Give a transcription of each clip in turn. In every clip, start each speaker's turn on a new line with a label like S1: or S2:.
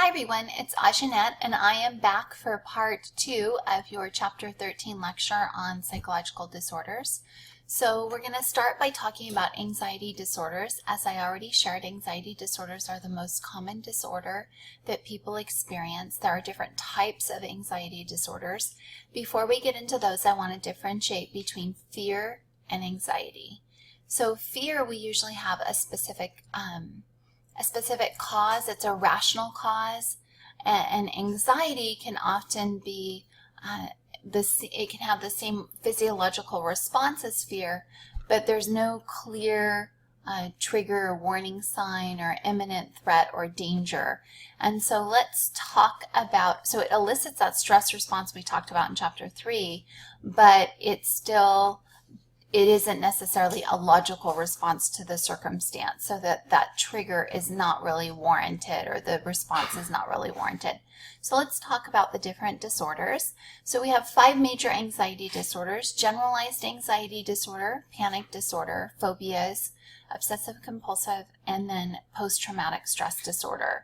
S1: Hi everyone, it's Ajanette and I am back for part 2 of your chapter 13 lecture on psychological disorders. So we're going to start by talking about anxiety disorders. As I already shared, anxiety disorders are the most common disorder that people experience. There are different types of anxiety disorders. Before we get into those, I want to differentiate between fear and anxiety. So fear, we usually have a specific cause. It's a rational cause, and anxiety can often be it can have the same physiological response as fear, but there's no clear trigger or warning sign or imminent threat or danger. And so let's talk about, so it elicits that stress response we talked about in chapter 3, but it isn't necessarily a logical response to the circumstance, so that trigger is not really warranted, or the response is not really warranted. So let's talk about the different disorders. So we have 5 major anxiety disorders: generalized anxiety disorder, panic disorder, phobias, obsessive compulsive, and then post-traumatic stress disorder.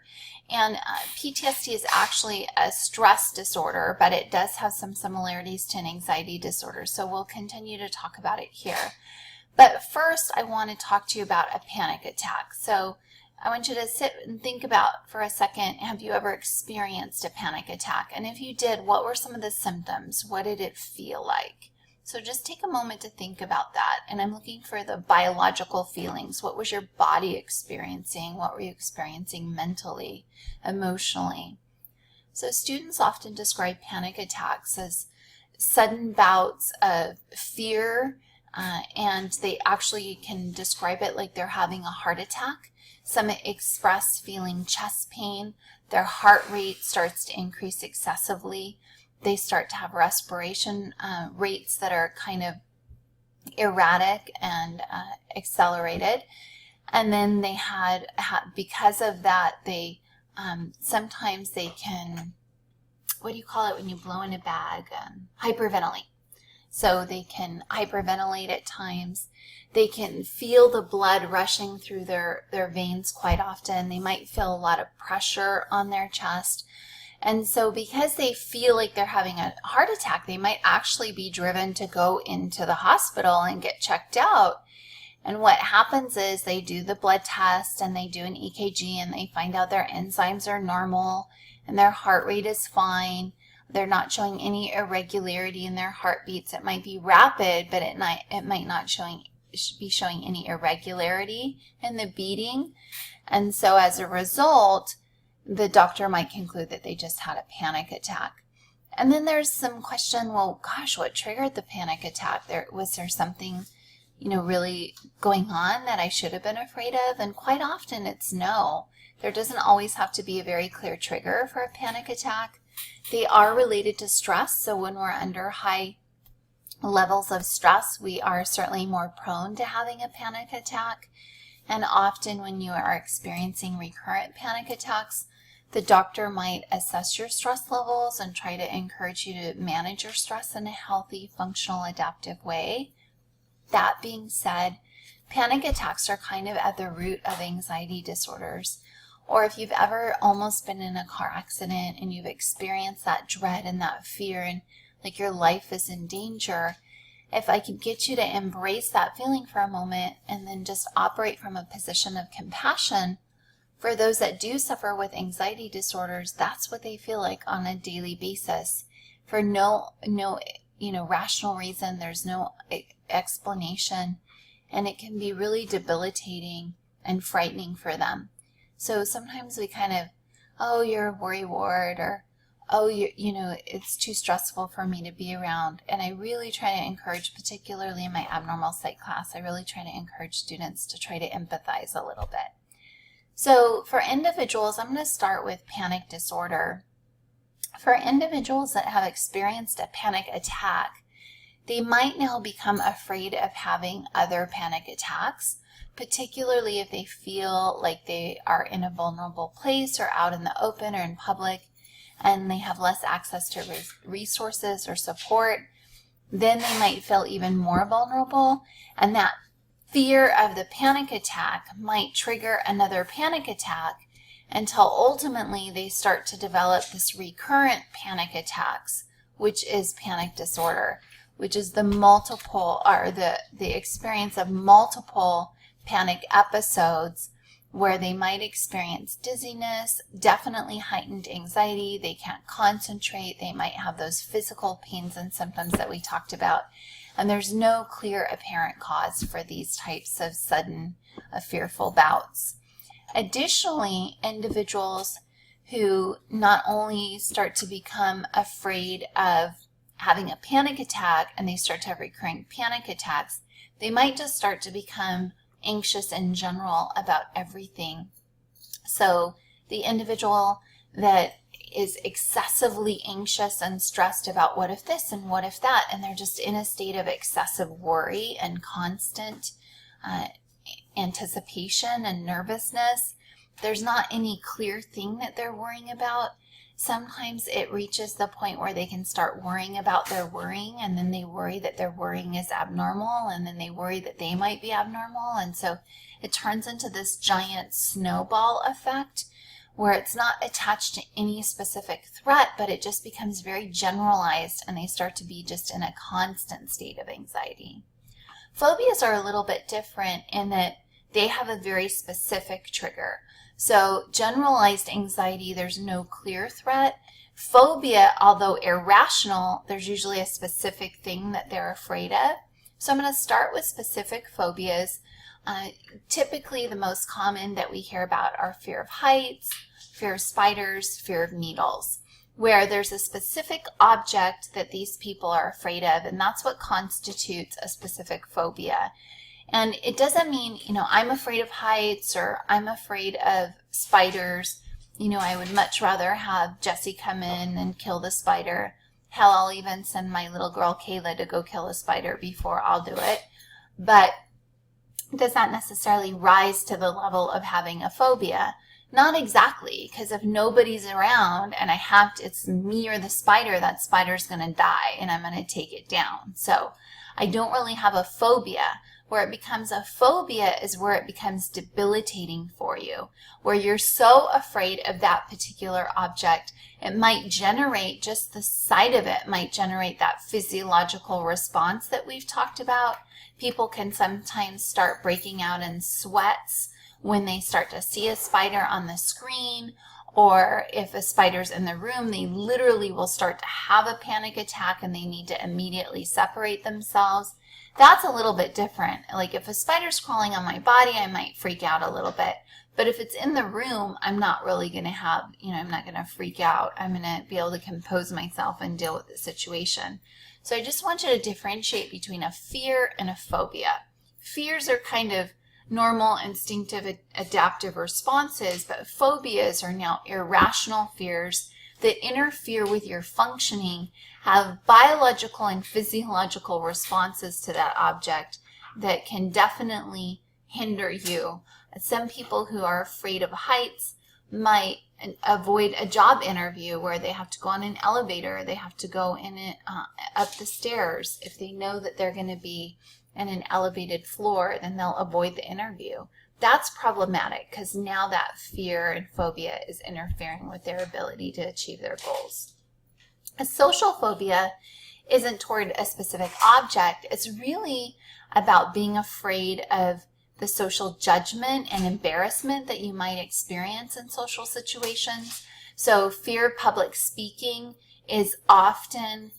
S1: And PTSD is actually a stress disorder, but it does have some similarities to an anxiety disorder, so we'll continue to talk about it here. But first, I want to talk to you about a panic attack. So I want you to sit and think about for a second, have you ever experienced a panic attack? And if you did, what were some of the symptoms? What did it feel like? So just take a moment to think about that. And I'm looking for the biological feelings. What was your body experiencing? What were you experiencing mentally, emotionally? So students often describe panic attacks as sudden bouts of fear, and they actually can describe it like they're having a heart attack. Some express feeling chest pain. Their heart rate starts to increase excessively. They start to have respiration rates that are kind of erratic and accelerated. And then they because of that, they sometimes they can, what do you call it when you blow in a bag? Hyperventilate. So they can hyperventilate at times. They can feel the blood rushing through their veins quite often. They might feel a lot of pressure on their chest. And so because they feel like they're having a heart attack, they might actually be driven to go into the hospital and get checked out. And what happens is they do the blood test and they do an EKG and they find out their enzymes are normal and their heart rate is fine. They're not showing any irregularity in their heartbeats. It might be rapid, but it might not be showing any irregularity in the beating. And so as a result, the doctor might conclude that they just had a panic attack. And then there's some question, well, gosh, what triggered the panic attack? Was there something, really going on that I should have been afraid of? And quite often it's no. There doesn't always have to be a very clear trigger for a panic attack. They are related to stress, so when we're under high levels of stress, we are certainly more prone to having a panic attack. And often when you are experiencing recurrent panic attacks, the doctor might assess your stress levels and try to encourage you to manage your stress in a healthy, functional, adaptive way. That being said, panic attacks are kind of at the root of anxiety disorders. Or if you've ever almost been in a car accident and you've experienced that dread and that fear and like your life is in danger, if I could get you to embrace that feeling for a moment and then just operate from a position of compassion for those that do suffer with anxiety disorders, that's what they feel like on a daily basis. For no rational reason, there's no explanation, and it can be really debilitating and frightening for them. So sometimes we kind of, oh, you're a worrywart, or oh, it's too stressful for me to be around. And I really try to encourage, particularly in my abnormal psych class, I really try to encourage students to try to empathize a little bit. So for individuals, I'm going to start with panic disorder. For individuals that have experienced a panic attack, they might now become afraid of having other panic attacks, particularly if they feel like they are in a vulnerable place or out in the open or in public, and they have less access to resources or support. Then they might feel even more vulnerable, and that fear of the panic attack might trigger another panic attack, until ultimately they start to develop this recurrent panic attacks, which is panic disorder, which is the multiple, or the experience of multiple panic episodes where they might experience dizziness, definitely heightened anxiety, they can't concentrate, they might have those physical pains and symptoms that we talked about, and there's no clear apparent cause for these types of sudden fearful bouts. Additionally, individuals who not only start to become afraid of having a panic attack and they start to have recurring panic attacks, they might just start to become anxious in general about everything. So the individual that is excessively anxious and stressed about what if this and what if that, and they're just in a state of excessive worry and constant anticipation and nervousness. There's not any clear thing that they're worrying about. Sometimes it reaches the point where they can start worrying about their worrying, and then they worry that their worrying is abnormal, and then they worry that they might be abnormal, and so it turns into this giant snowball effect where it's not attached to any specific threat, but it just becomes very generalized, and they start to be just in a constant state of anxiety. Phobias are a little bit different in that they have a very specific trigger. So generalized anxiety, there's no clear threat. Phobia, although irrational, there's usually a specific thing that they're afraid of. So I'm going to start with specific phobias. Typically, the most common that we hear about are fear of heights, fear of spiders, fear of needles, where there's a specific object that these people are afraid of, and that's what constitutes a specific phobia. And it doesn't mean, I'm afraid of heights or I'm afraid of spiders. I would much rather have Jesse come in and kill the spider. Hell, I'll even send my little girl Kayla to go kill a spider before I'll do it. But it does not necessarily rise to the level of having a phobia. Not exactly, because if nobody's around and it's me or the spider, that spider's going to die and I'm going to take it down. So I don't really have a phobia. Where it becomes a phobia is where it becomes debilitating for you, where you're so afraid of that particular object, it might generate, just the sight of it might generate that physiological response that we've talked about. People can sometimes start breaking out in sweats when they start to see a spider on the screen, or if a spider's in the room, they literally will start to have a panic attack and they need to immediately separate themselves. That's a little bit different. Like if a spider's crawling on my body, I might freak out a little bit. But if it's in the room, I'm not really going to have, I'm not going to freak out. I'm going to be able to compose myself and deal with the situation. So I just want you to differentiate between a fear and a phobia. Fears are kind of normal, instinctive, adaptive responses, but phobias are now irrational fears that interfere with your functioning, have biological and physiological responses to that object that can definitely hinder you. Some people who are afraid of heights might avoid a job interview where they have to go on an elevator, they have to go in it up the stairs. If they know that they're going to be in an elevated floor, then they'll avoid the interview. That's problematic because now that fear and phobia is interfering with their ability to achieve their goals. A social phobia isn't toward a specific object. It's really about being afraid of the social judgment and embarrassment that you might experience in social situations. So fear of public speaking is often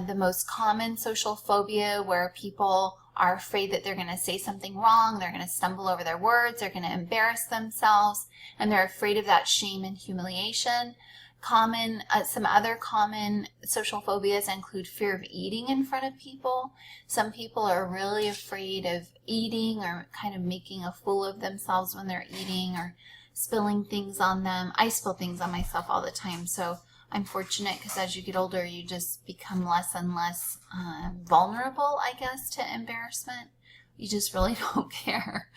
S1: the most common social phobia, where people are afraid that they're going to say something wrong, they're going to stumble over their words, they're going to embarrass themselves, and they're afraid of that shame and humiliation. Some other common social phobias include fear of eating in front of people. Some people are really afraid of eating or kind of making a fool of themselves when they're eating or spilling things on them. I spill things on myself all the time, so I'm fortunate because as you get older, you just become less and less vulnerable, I guess, to embarrassment. You just really don't care.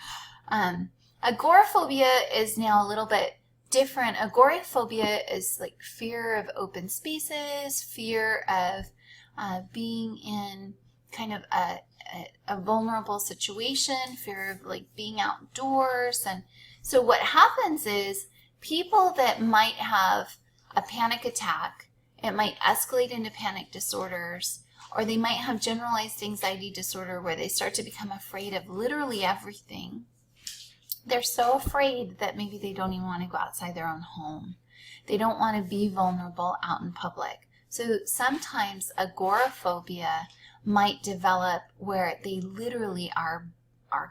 S1: Agoraphobia is now a little bit different. Agoraphobia is like fear of open spaces, fear of being in kind of a vulnerable situation, fear of like being outdoors. And so what happens is People that might have a panic attack, it might escalate into panic disorders, or they might have generalized anxiety disorder where they start to become afraid of literally everything. They're so afraid that maybe they don't even want to go outside their own home. They don't want to be vulnerable out in public. So sometimes agoraphobia might develop where they literally are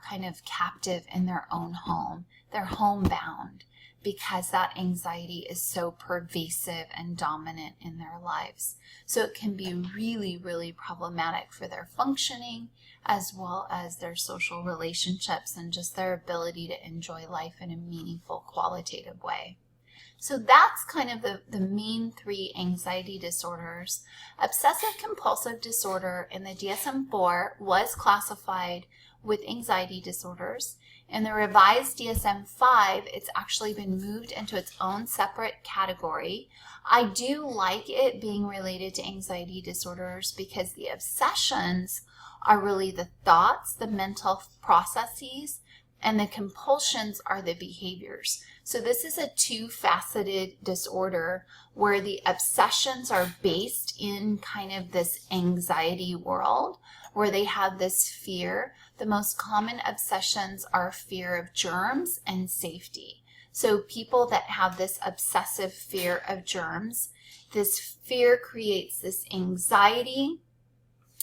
S1: kind of captive in their own home. They're homebound because that anxiety is so pervasive and dominant in their lives. So it can be really, really problematic for their functioning as well as their social relationships and just their ability to enjoy life in a meaningful, qualitative way. So that's kind of the main 3 anxiety disorders. Obsessive compulsive disorder in the DSM-4 was classified with anxiety disorders. In the revised DSM-5, it's actually been moved into its own separate category. I do like it being related to anxiety disorders because the obsessions are really the thoughts, the mental processes, and the compulsions are the behaviors. So this is a 2-faceted disorder where the obsessions are based in kind of this anxiety world where they have this fear. The most common obsessions are fear of germs and safety. So people that have this obsessive fear of germs, this fear creates this anxiety,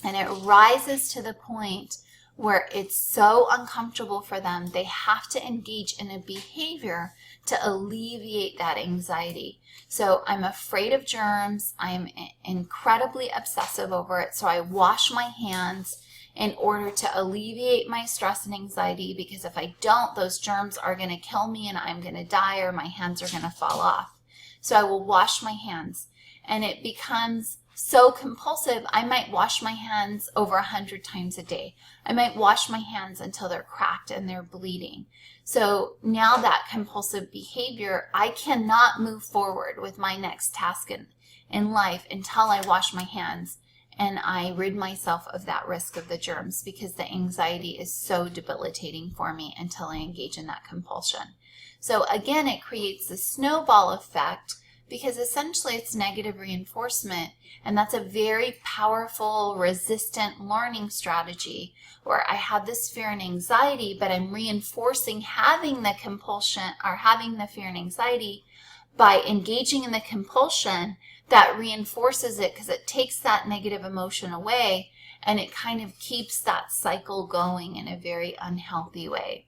S1: and it rises to the point where it's so uncomfortable for them, they have to engage in a behavior to alleviate that anxiety. So I'm afraid of germs. I'm incredibly obsessive over it. So I wash my hands in order to alleviate my stress and anxiety, because if I don't, those germs are going to kill me and I'm going to die or my hands are going to fall off. So I will wash my hands, and it becomes so compulsive. I might wash my hands over 100 times a day. I might wash my hands until they're cracked and they're bleeding. So now that compulsive behavior, I cannot move forward with my next task in life until I wash my hands and I rid myself of that risk of the germs, because the anxiety is so debilitating for me until I engage in that compulsion. So again, it creates a snowball effect because essentially it's negative reinforcement, and that's a very powerful resistant learning strategy where I have this fear and anxiety, but I'm reinforcing having the compulsion or having the fear and anxiety by engaging in the compulsion. That reinforces it because it takes that negative emotion away, and it kind of keeps that cycle going in a very unhealthy way.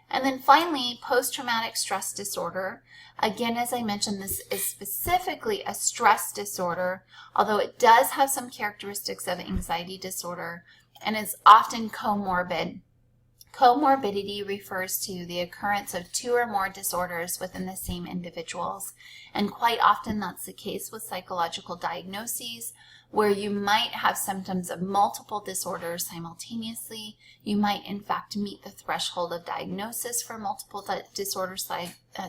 S1: And then finally, post-traumatic stress disorder. Again, as I mentioned, this is specifically a stress disorder, although it does have some characteristics of anxiety disorder and is often comorbid. Comorbidity refers to the occurrence of 2 or more disorders within the same individuals. And quite often that's the case with psychological diagnoses, where you might have symptoms of multiple disorders simultaneously. You might, in fact, meet the threshold of diagnosis for multiple disorders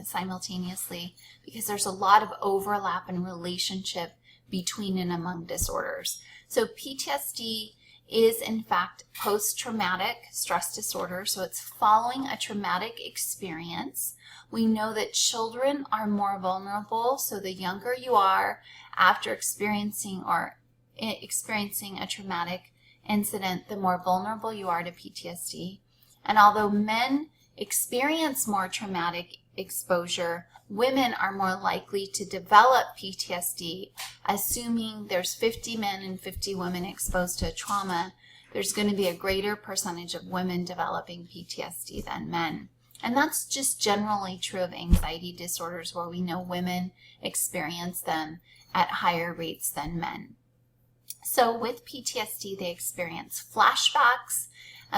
S1: simultaneously, because there's a lot of overlap and relationship between and among disorders. So PTSD is, in fact, post-traumatic stress disorder. So it's following a traumatic experience. We know that children are more vulnerable. So the younger you are after experiencing a traumatic incident, the more vulnerable you are to PTSD. And although men experience more traumatic exposure, women are more likely to develop PTSD. Assuming there's 50 men and 50 women exposed to a trauma, there's going to be a greater percentage of women developing PTSD than men. And that's just generally true of anxiety disorders, where we know women experience them at higher rates than men. So with PTSD, they experience flashbacks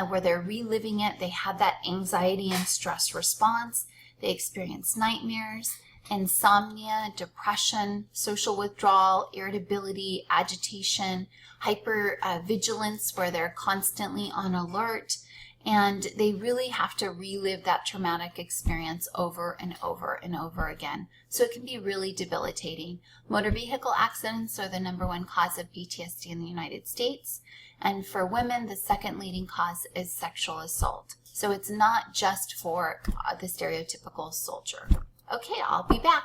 S1: where they're reliving it. They have that anxiety and stress response. They experience nightmares, insomnia, depression, social withdrawal, irritability, agitation, hypervigilance, where they're constantly on alert, and they really have to relive that traumatic experience over and over and over again. So it can be really debilitating. Motor vehicle accidents are the #1 cause of PTSD in the United States, and for women, the second leading cause is sexual assault. So it's not just for the stereotypical soldier. Okay, I'll be back.